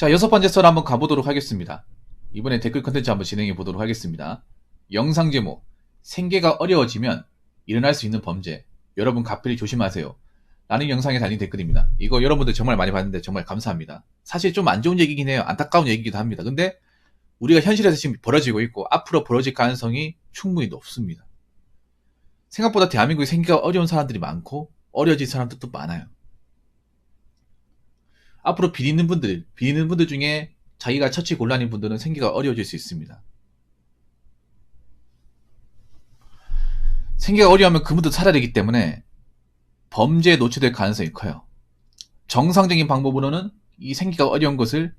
자, 6번째 썰 한번 가보도록 하겠습니다. 이번에 댓글 컨텐츠 한번 진행해 보도록 하겠습니다. 영상 제목, 생계가 어려워지면 일어날 수 있는 범죄, 여러분 가필히 조심하세요 라는 영상에 달린 댓글입니다. 이거 여러분들 정말 많이 봤는데 정말 감사합니다. 사실 좀 안 좋은 얘기긴 해요. 안타까운 얘기기도 합니다. 근데 우리가 현실에서 지금 벌어지고 있고 앞으로 벌어질 가능성이 충분히 높습니다. 생각보다 대한민국에 생계가 어려운 사람들이 많고 어려질 사람들도 많아요. 앞으로 비리는 분들 중에 자기가 처치 곤란인 분들은 생계가 어려워질 수 있습니다. 생계가 어려우면 그분도 살아야 되기 때문에 범죄에 노출될 가능성이 커요. 정상적인 방법으로는 이 생계가 어려운 것을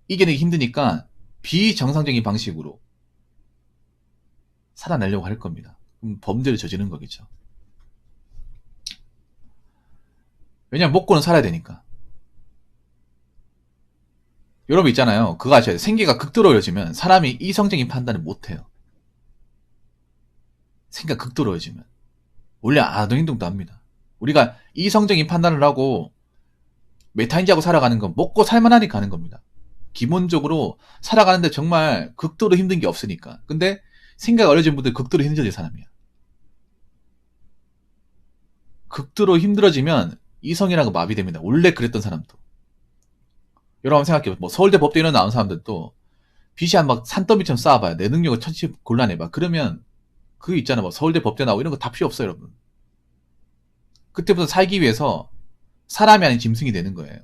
이겨내기 힘드니까 비정상적인 방식으로 살아내려고 할 겁니다. 그럼 범죄를 저지르는 거겠죠. 왜냐면 먹고는 살아야 되니까. 여러분 있잖아요. 그거 아셔야 돼요. 생계가 극도로 어려워지면 사람이 이성적인 판단을 못해요. 생계가 극도로 어려워지면. 원래 아동행동도 합니다. 우리가 이성적인 판단을 하고 메타인지하고 살아가는 건 먹고 살만하니까 하는 겁니다. 기본적으로 살아가는데 정말 극도로 힘든 게 없으니까. 근데 생계가 어려워진 분들 극도로 힘들어질 사람이야. 극도로 힘들어지면 이성이라는 거 마비됩니다. 원래 그랬던 사람도. 여러분 생각해요. 뭐 서울대 법대에 나온 사람들도 빚이 한 막 산더미처럼 쌓아봐요. 내 능력을 천치 곤란해봐. 그러면 그거 있잖아. 뭐 서울대 법대 나오고 이런 거 다 필요 없어요, 여러분. 그때부터 살기 위해서 사람이 아닌 짐승이 되는 거예요.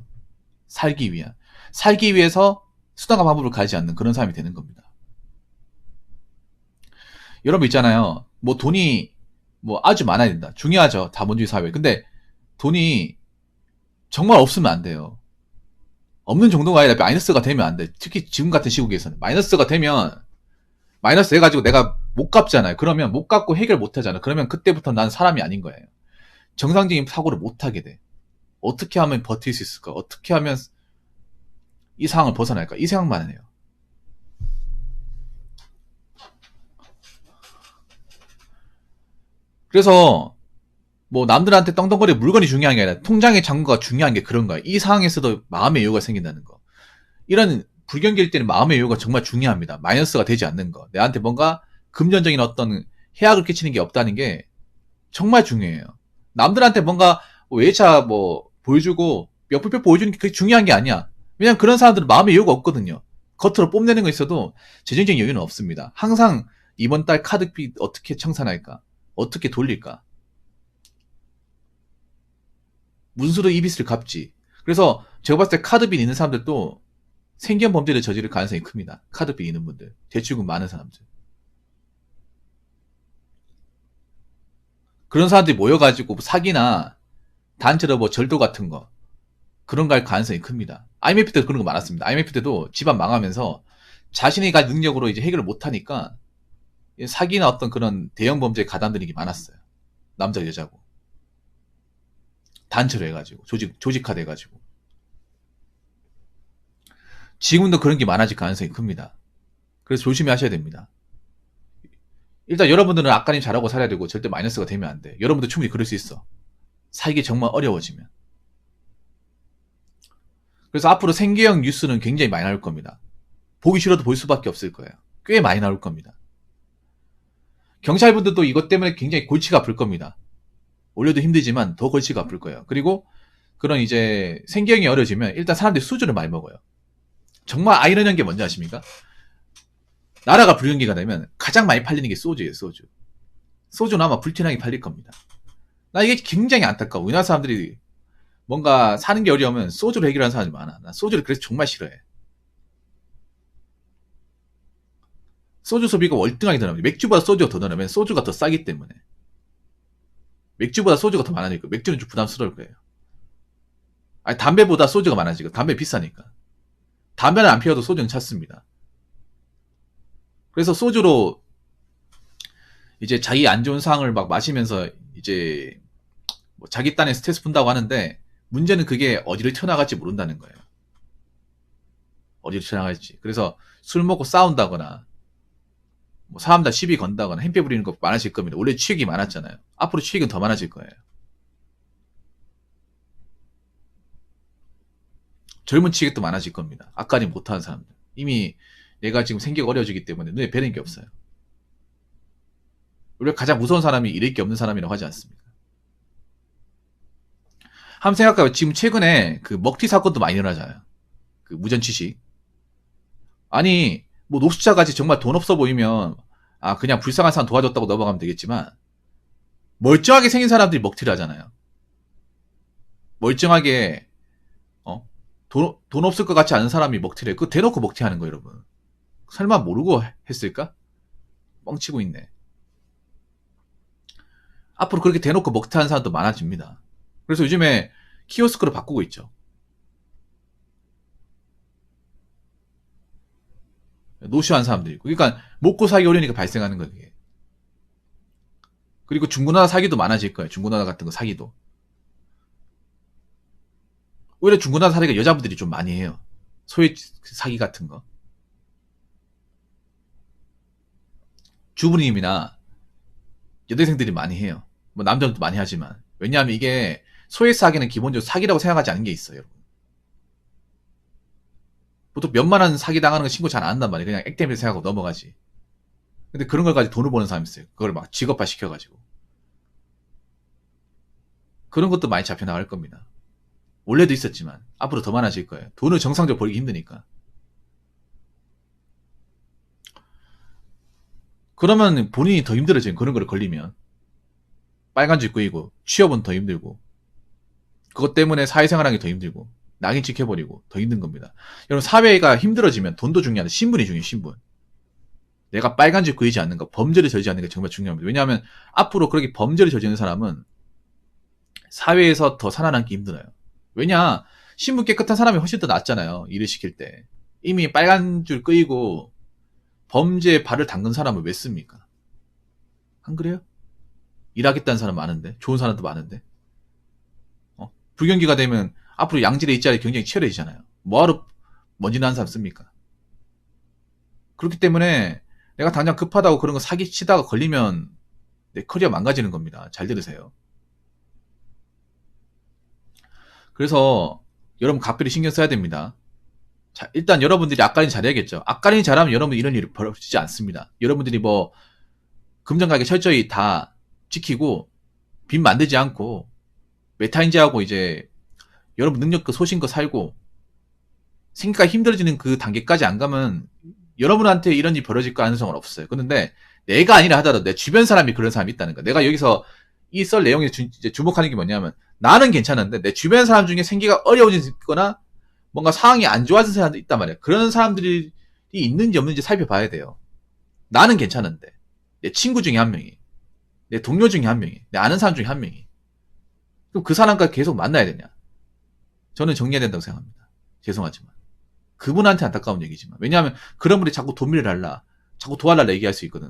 살기 위해서 수단과 방법을 가지 않는 그런 사람이 되는 겁니다. 여러분 있잖아요. 뭐 돈이 뭐 아주 많아야 된다. 중요하죠. 자본주의 사회. 근데 돈이 정말 없으면 안 돼요. 없는 정도가 아니라 마이너스가 되면 안 돼. 특히 지금 같은 시국에서는. 마이너스가 되면, 마이너스 해가지고 내가 못 갚잖아요. 그러면 못 갚고 해결 못 하잖아. 그러면 그때부터 난 사람이 아닌 거예요. 정상적인 사고를 못 하게 돼. 어떻게 하면 버틸 수 있을까? 어떻게 하면 이 상황을 벗어날까? 이 생각만 해요. 그래서, 뭐 남들한테 떵떵거리 물건이 중요한 게 아니라 통장의 잔고가 중요한 게 그런 거예요. 이 상황에서도 마음의 여유가 생긴다는 거. 이런 불경기일 때는 마음의 여유가 정말 중요합니다. 마이너스가 되지 않는 거. 내한테 뭔가 금전적인 어떤 해악을 끼치는 게 없다는 게 정말 중요해요. 남들한테 뭔가 외차 뭐 보여주고 몇 불 보여주는 게 그게 중요한 게 아니야. 왜냐면 그런 사람들은 마음의 여유가 없거든요. 겉으로 뽐내는 거 있어도 재정적인 여유는 없습니다. 항상 이번 달 카드비 어떻게 청산할까? 어떻게 돌릴까? 문수로 이 빚을 갚지. 그래서 제가 봤을 때 카드빚 있는 사람들도 생계형 범죄를 저지를 가능성이 큽니다. 카드빚 있는 분들. 대출금 많은 사람들. 그런 사람들이 모여가지고 사기나 단체로 뭐 절도 같은 거 그런 거 할 가능성이 큽니다. IMF 때도 그런 거 많았습니다. IMF 때도 집안 망하면서 자신이 가진 능력으로 이제 해결을 못하니까 사기나 어떤 그런 대형 범죄에 가담되는 게 많았어요. 남자 여자고. 단체로 해가지고 조직화돼 가지고 지금도 그런 게 많아질 가능성이 큽니다. 그래서 조심히 하셔야 됩니다. 일단 여러분들은 악간이 잘하고 살아야 되고 절대 마이너스가 되면 안 돼. 여러분도 충분히 그럴 수 있어. 살기 정말 어려워지면. 그래서 앞으로 생계형 뉴스는 굉장히 많이 나올 겁니다. 보기 싫어도 볼 수밖에 없을 거예요. 꽤 많이 나올 겁니다. 경찰분들도 이것 때문에 굉장히 골치가 아플 겁니다. 올려도 힘들지만 더 골치가 아플 거예요. 그리고 그런 이제 생계형이 어려지면 일단 사람들이 수주를 많이 먹어요. 정말 아이러니한 게 뭔지 아십니까? 나라가 불경기가 되면 가장 많이 팔리는 게 소주예요, 소주. 소주는 아마 불티나게 팔릴 겁니다. 나 이게 굉장히 안타까워. 우리나라 사람들이 뭔가 사는 게 어려우면 소주로 해결하는 사람이 많아. 나 소주를 그래서 정말 싫어해. 소주 소비가 월등하게 늘어납니다. 맥주보다 소주가 더 늘어나면 소주가 더 싸기 때문에. 맥주보다 소주가 더 많아지고 맥주는 좀 부담스러울 거예요. 아니 담배보다 소주가 많아지고 담배 비싸니까. 담배는 안 피워도 소주는 찾습니다. 그래서 소주로 이제 자기 안 좋은 상황을 막 마시면서 이제 뭐 자기 딴에 스트레스 푼다고 하는데 문제는 그게 어디를 튀어나갈지 모른다는 거예요. 어디를 튀어나갈지. 그래서 술 먹고 싸운다거나 뭐 사람들 시비 건다거나 행패 부리는 거 많아질 겁니다. 원래 취액이 많았잖아요. 앞으로 취액은 더 많아질 거예요. 젊은 층이 많아질 겁니다. 앞가림 못하는 사람들. 이미 내가 지금 생기가 어려워지기 때문에 눈에 뵈는 게 없어요. 우리가 가장 무서운 사람이 잃을 게 없는 사람이라고 하지 않습니까? 한번 생각해봐요. 지금 최근에 그 먹튀 사건도 많이 일어나잖아요. 그 무전 취식. 아니, 뭐 노숙자 같이 정말 돈 없어 보이면 그냥 불쌍한 사람 도와줬다고 넘어가면 되겠지만 멀쩡하게 생긴 사람들이 먹튀를 하잖아요. 멀쩡하게 돈 없을 것 같지 않은 사람이 먹튀를 해. 그거 대놓고 먹튀하는 거예요, 여러분. 설마 모르고 했을까? 뻥치고 있네. 앞으로 그렇게 대놓고 먹튀하는 사람도 많아집니다. 그래서 요즘에 키오스크로 바꾸고 있죠. 노쇼한 사람들이 있고. 그러니까 먹고 살기 어려우니까 발생하는 거예요. 이게. 그리고 중고나라 사기도 많아질 거예요. 중고나라 같은 거 사기도. 오히려 중고나라 사기가 여자분들이 좀 많이 해요. 소액 사기 같은 거. 주부님이나 여대생들이 많이 해요. 뭐 남자들도 많이 하지만. 왜냐하면 이게 소액 사기는 기본적으로 사기라고 생각하지 않는 게 있어요. 보통 몇만원 사기 당하는 거 신고 잘 안 한단 말이에요. 그냥 액땜을 생각하고 넘어가지. 근데 그런 걸 가지고 돈을 버는 사람이 있어요. 그걸 막 직업화 시켜가지고. 그런 것도 많이 잡혀나갈 겁니다. 원래도 있었지만 앞으로 더 많아질 거예요. 돈을 정상적으로 벌기 힘드니까. 그러면 본인이 더 힘들어져요. 그런 거를 걸리면. 빨간줄 끄이고 취업은 더 힘들고 그것 때문에 사회생활하기 더 힘들고 낙인 찍혀버리고 더 힘든 겁니다. 여러분 사회가 힘들어지면 돈도 중요한데 신분이 중요해요. 신분. 내가 빨간줄 끄이지 않는 거, 범죄를 저지르지 않는 게 정말 중요합니다. 왜냐하면 앞으로 그렇게 범죄를 저지르는 사람은 사회에서 더 살아남기 힘들어요. 왜냐? 신분 깨끗한 사람이 훨씬 더 낫잖아요. 일을 시킬 때. 이미 빨간줄 끄이고 범죄에 발을 담근 사람을 왜 씁니까? 안 그래요? 일하겠다는 사람 많은데, 좋은 사람도 많은데. 불경기가 되면 앞으로 양질의 일자리 경쟁이 치열해지잖아요. 뭐하러 먼지 나는 사람 씁니까? 그렇기 때문에 내가 당장 급하다고 그런 거 사기치다가 걸리면 내 커리어 망가지는 겁니다. 잘 들으세요. 그래서 여러분 각별히 신경 써야 됩니다. 자, 일단 여러분들이 앞가림 잘해야겠죠. 앞가림 잘하면 여러분 이런 일이 벌어지지 않습니다. 여러분들이 뭐 금전가게 철저히 다 지키고 빚 만들지 않고 메타인지하고 이제 여러분 능력껏 소신껏 살고 생기가 힘들어지는 그 단계까지 안 가면 여러분한테 이런 일이 벌어질 가능성은 없어요. 그런데 내가 아니라 하더라도 내 주변 사람이 그런 사람이 있다는 거야. 내가 여기서 이 썰 내용에 주목하는 게 뭐냐면 나는 괜찮은데 내 주변 사람 중에 생기가 어려워지거나 뭔가 상황이 안 좋아진 사람들이 있단 말이야. 그런 사람들이 있는지 없는지 살펴봐야 돼요. 나는 괜찮은데 내 친구 중에 한 명이, 내 동료 중에 한 명이, 내 아는 사람 중에 한 명이. 그럼 그 사람과 계속 만나야 되냐? 저는 정리해야 된다고 생각합니다. 죄송하지만. 그분한테 안타까운 얘기지만. 왜냐하면 그런 분이 자꾸 돈 빌려달라, 자꾸 도와달라 얘기할 수 있거든.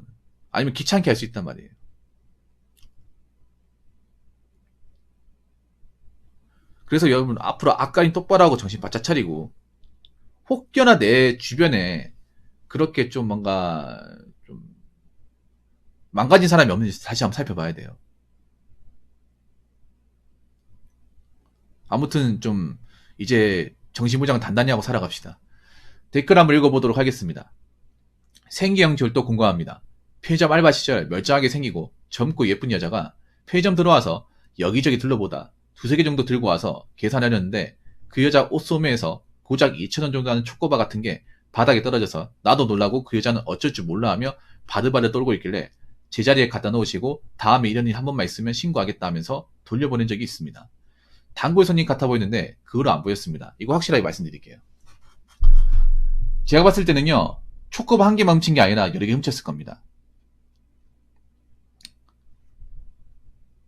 아니면 귀찮게 할 수 있단 말이에요. 그래서 여러분 앞으로 앞가림 똑바로 하고 정신 바짝 차리고 혹여나 내 주변에 그렇게 좀 뭔가 좀 망가진 사람이 없는지 다시 한번 살펴봐야 돼요. 아무튼 좀 이제 정신무장 단단히 하고 살아갑시다. 댓글 한번 읽어보도록 하겠습니다. 생기형 절도 궁금합니다. 편의점 알바 시절 멀쩡하게 생기고 젊고 예쁜 여자가 편의점 들어와서 여기저기 둘러보다 두세 개 정도 들고 와서 계산하려는데 그 여자 옷 소매에서 고작 2,000원 정도 하는 초코바 같은 게 바닥에 떨어져서 나도 놀라고 그 여자는 어쩔 줄 몰라 하며 바들바들 떨고 있길래 제자리에 갖다 놓으시고 다음에 이런 일 한 번만 있으면 신고하겠다 하면서 돌려보낸 적이 있습니다. 단골 손님 같아 보이는데 그거로 안 보였습니다. 이거 확실하게 말씀드릴게요. 제가 봤을 때는요, 초코바 한 개만 훔친 게 아니라 여러 개 훔쳤을 겁니다.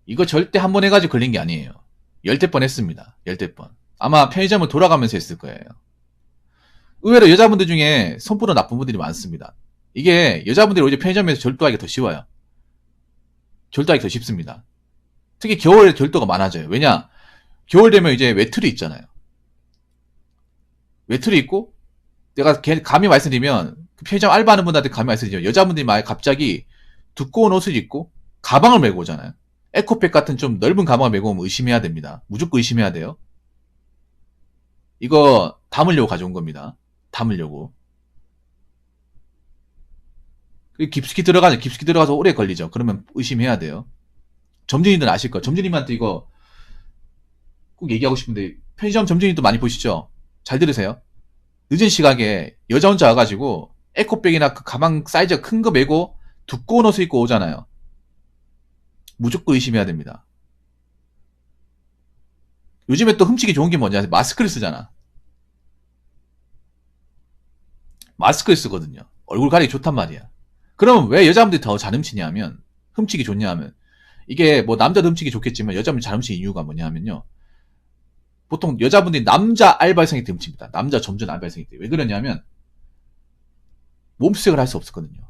이거 절대 한 번 해가지고 걸린 게 아니에요. 10대 번 했습니다. 10대 번. 아마 편의점을 돌아가면서 했을 거예요. 의외로 여자분들 중에 손부러 나쁜 분들이 많습니다. 이게 여자분들이 오히려 편의점에서 절도하기가 더 쉬워요. 절도하기 더 쉽습니다. 특히 겨울에 절도가 많아져요. 왜냐? 겨울 되면 이제 외투리 있잖아요. 외투리 있고, 내가 감히 말씀드리면, 편의점 알바하는 분들한테 감히 말씀드리면, 여자분들이 만약 갑자기 두꺼운 옷을 입고, 가방을 메고 오잖아요. 에코백 같은 좀 넓은 가방을 메고 오면 의심해야 됩니다. 무조건 의심해야 돼요. 이거 담으려고 가져온 겁니다. 담으려고. 깊숙이 들어가서 오래 걸리죠. 그러면 의심해야 돼요. 점주님들 아실 거예요. 점주님한테 이거 꼭 얘기하고 싶은데, 편의점 점주님도 많이 보시죠? 잘 들으세요. 늦은 시각에 여자 혼자 와가지고 에코백이나 그 가방 사이즈가 큰 거 메고 두꺼운 옷을 입고 오잖아요. 무조건 의심해야 됩니다. 요즘에 또 훔치기 좋은 게 뭐냐? 마스크를 쓰잖아. 마스크를 쓰거든요. 얼굴 가리기 좋단 말이야. 그러면 왜 여자분들이 더 잘 훔치냐 하면, 훔치기 좋냐 하면, 이게 뭐 남자도 훔치기 좋겠지만 여자분들이 잘 훔치는 이유가 뭐냐 하면요. 보통 여자분들이 남자 알바생일 때 훔칩니다. 남자 점전 알바생일 때. 왜 그러냐면, 몸수색을 할 수 없었거든요.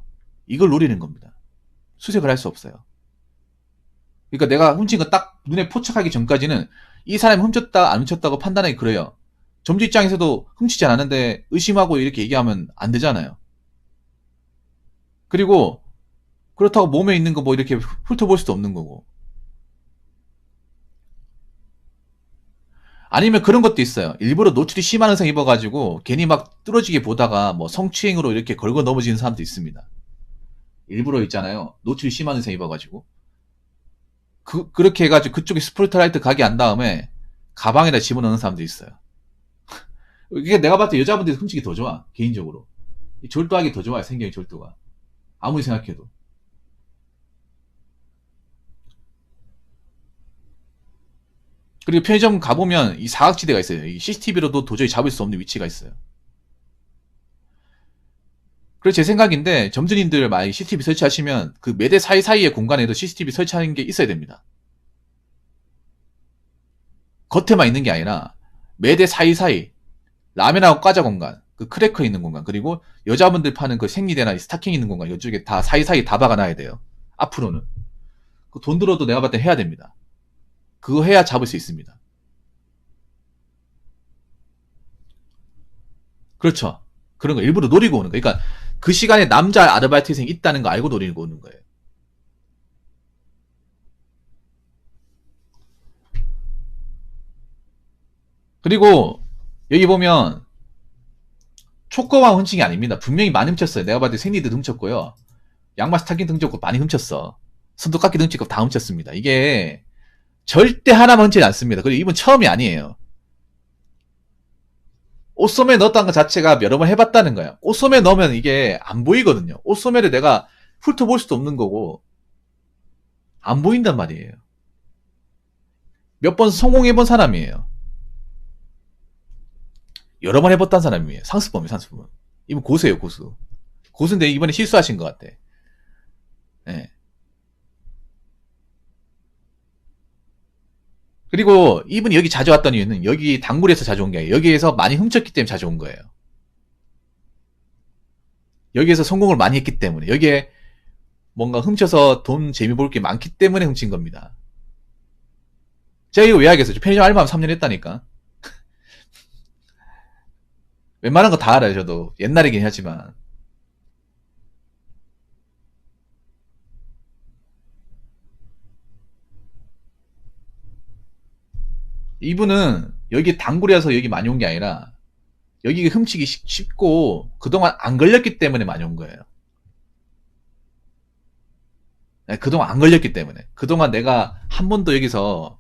이걸 노리는 겁니다. 수색을 할 수 없어요. 그러니까 내가 훔친 거 딱 눈에 포착하기 전까지는 이 사람이 훔쳤다 안 훔쳤다고 판단하기 그래요. 점주 입장에서도 훔치지 않았는데 의심하고 이렇게 얘기하면 안 되잖아요. 그리고 그렇다고 몸에 있는 거 뭐 이렇게 훑어볼 수도 없는 거고. 아니면 그런 것도 있어요. 일부러 노출이 심한 의상 입어가지고 괜히 막 뚫어지게 보다가 뭐 성추행으로 이렇게 걸고 넘어지는 사람도 있습니다. 일부러 있잖아요. 노출이 심한 의상 입어가지고. 그렇게 해가지고 그쪽에 스포트라이트 가게 한 다음에 가방에다 집어넣는 사람도 있어요. 이게 내가 봤을 때 여자분들이 훔치기 더 좋아. 개인적으로. 졸도하기 더 좋아요. 생경이 졸도가. 아무리 생각해도. 그리고 편의점 가보면 이 사각지대가 있어요. 이 CCTV로도 도저히 잡을 수 없는 위치가 있어요. 그래서 제 생각인데 점주님들 만약에 CCTV 설치하시면 그 매대 사이사이의 공간에도 CCTV 설치하는 게 있어야 됩니다. 겉에만 있는 게 아니라 매대 사이사이, 라면하고 과자 공간, 그 크래커 있는 공간, 그리고 여자분들 파는 그 생리대나 스타킹 있는 공간, 이쪽에 다 사이사이 다 박아놔야 돼요. 앞으로는. 그 돈 들어도 내가 봤을 때 해야 됩니다. 그거 해야 잡을 수 있습니다. 그렇죠. 그런 거 일부러 노리고 오는 거예요. 그러니까 그 시간에 남자 아르바이트생이 있다는 거 알고 노리고 오는 거예요. 그리고 여기 보면 초코왕 훔친 게 아닙니다. 분명히 많이 훔쳤어요. 내가 봤을 때 생리도 훔쳤고요. 양말 스타킹도 훔쳤고 많이 훔쳤어. 손톱깎이도 훔치고 다 훔쳤습니다. 이게 절대 하나만 훔치지 않습니다. 그리고 이분 처음이 아니에요. 옷소매에 넣었다는 것 자체가 여러 번 해봤다는 거예요. 옷소매에 넣으면 이게 안 보이거든요. 옷소매를 내가 훑어볼 수도 없는 거고 안 보인단 말이에요. 몇 번 성공해본 사람이에요. 여러 번 해봤다는 사람이에요. 상습범이에요. 상습범. 이분 고수예요. 고수. 고수인데 이번에 실수하신 것 같아. 네. 그리고 이분이 여기 자주 왔던 이유는 여기 단골에서 자주 온 게 아니에요. 여기에서 많이 훔쳤기 때문에 자주 온 거예요. 여기에서 성공을 많이 했기 때문에, 여기에 뭔가 훔쳐서 돈 재미 볼 게 많기 때문에 훔친 겁니다. 제가 이거 왜 하겠어요? 편의점 알바하면 3년 했다니까. 웬만한 거 다 알아요. 저도 옛날이긴 하지만. 이분은 여기 단골이라서 여기 많이 온 게 아니라 여기 훔치기 쉽고 그동안 안 걸렸기 때문에 많이 온 거예요. 네, 그동안 안 걸렸기 때문에. 그동안 내가 한 번도 여기서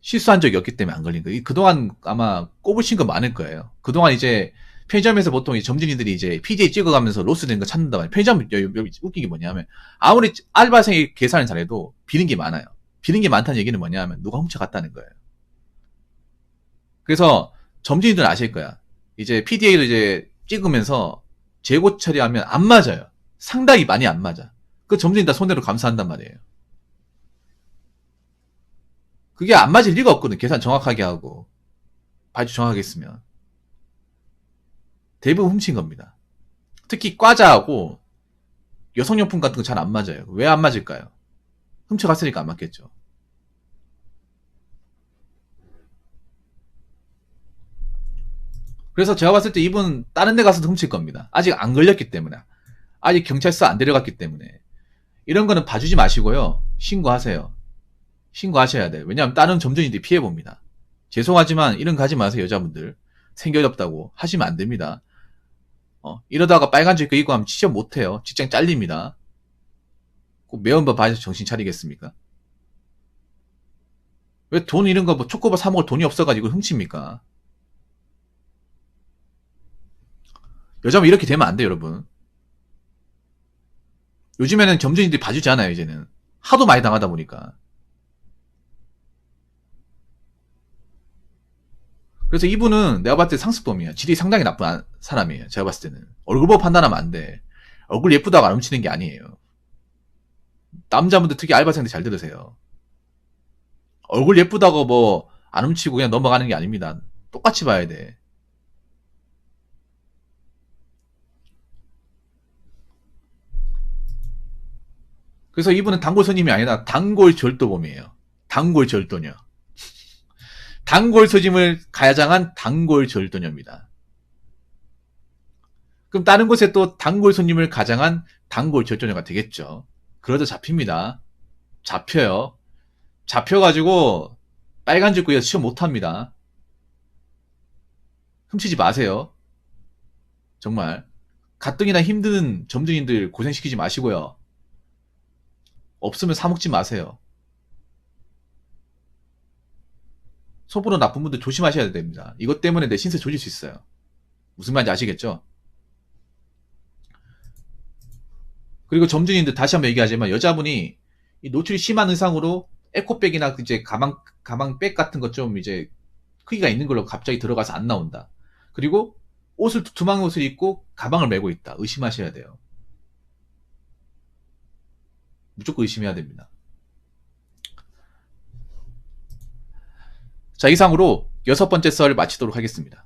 실수한 적이 없기 때문에 안 걸린 거예요. 그동안 아마 꼽으신 거 많을 거예요. 그동안 이제 편의점에서 보통 이 점주님들이 이제 PJ 찍어가면서 로스된 거 찾는다 말이에요. 편의점 여기 웃긴 게 뭐냐면 아무리 알바생이 계산을 잘해도 비는 게 많아요. 비는 게 많다는 얘기는 뭐냐면 누가 훔쳐갔다는 거예요. 그래서 점주님들은 아실 거야. 이제 PDA를 이제 찍으면서 재고 처리하면 안 맞아요. 상당히 많이 안 맞아. 그 점주님 다 손해로 감사한단 말이에요. 그게 안 맞을 리가 없거든. 계산 정확하게 하고 발주 정확하게 했으면. 대부분 훔친 겁니다. 특히 과자하고 여성용품 같은 거 잘 안 맞아요. 왜 안 맞을까요? 훔쳐갔으니까 안 맞겠죠. 그래서 제가 봤을 때 이분 다른 데 가서도 훔칠 겁니다. 아직 안 걸렸기 때문에. 아직 경찰서 안 데려갔기 때문에. 이런 거는 봐주지 마시고요. 신고하세요. 신고하셔야 돼요. 왜냐하면 다른 점주님들이 피해봅니다. 죄송하지만 이런 거 하지 마세요. 여자분들. 생겨졌다고 하시면 안 됩니다. 이러다가 빨간 줄 끄고 하면 취업 못해요. 직장 잘립니다. 꼭 매운밥 봐서 정신 차리겠습니까? 왜 돈 이런 거 뭐 초코바 사 먹을 돈이 없어가지고 훔칩니까? 여자분 이렇게 되면 안 돼요, 여러분. 요즘에는 점주님들이 봐주지 않아요, 이제는. 하도 많이 당하다 보니까. 그래서 이분은 내가 봤을 때 상습범이야. 질이 상당히 나쁜 사람이에요. 제가 봤을 때는. 얼굴 보고 판단하면 안 돼. 얼굴 예쁘다고 안 훔치는 게 아니에요. 남자분들 특히 알바생들 잘 들으세요. 얼굴 예쁘다고 뭐 안 훔치고 그냥 넘어가는 게 아닙니다. 똑같이 봐야 돼. 그래서 이분은 단골 손님이 아니라 단골 절도범이에요. 단골 절도녀. 단골 손님을 가장한 단골 절도녀입니다. 그럼 다른 곳에 또 단골 손님을 가장한 단골 절도녀가 되겠죠. 그러다 잡힙니다. 잡혀요. 잡혀가지고 빨간 줄 끄여 시험 못합니다. 훔치지 마세요. 정말 가뜩이나 힘든 점주님들 고생시키지 마시고요. 없으면 사먹지 마세요. 속으로 나쁜 분들 조심하셔야 됩니다. 이것 때문에 내 신세 조질 수 있어요. 무슨 말인지 아시겠죠? 그리고 점주님들 다시 한번 얘기하지만 여자분이 이 노출이 심한 의상으로 에코백이나 이제 가방백 같은 것 좀 이제 크기가 있는 걸로 갑자기 들어가서 안 나온다. 그리고 옷을 두툼한 옷을 입고 가방을 메고 있다. 의심하셔야 돼요. 무조건 의심해야 됩니다. 자, 이상으로 6번째 썰 마치도록 하겠습니다.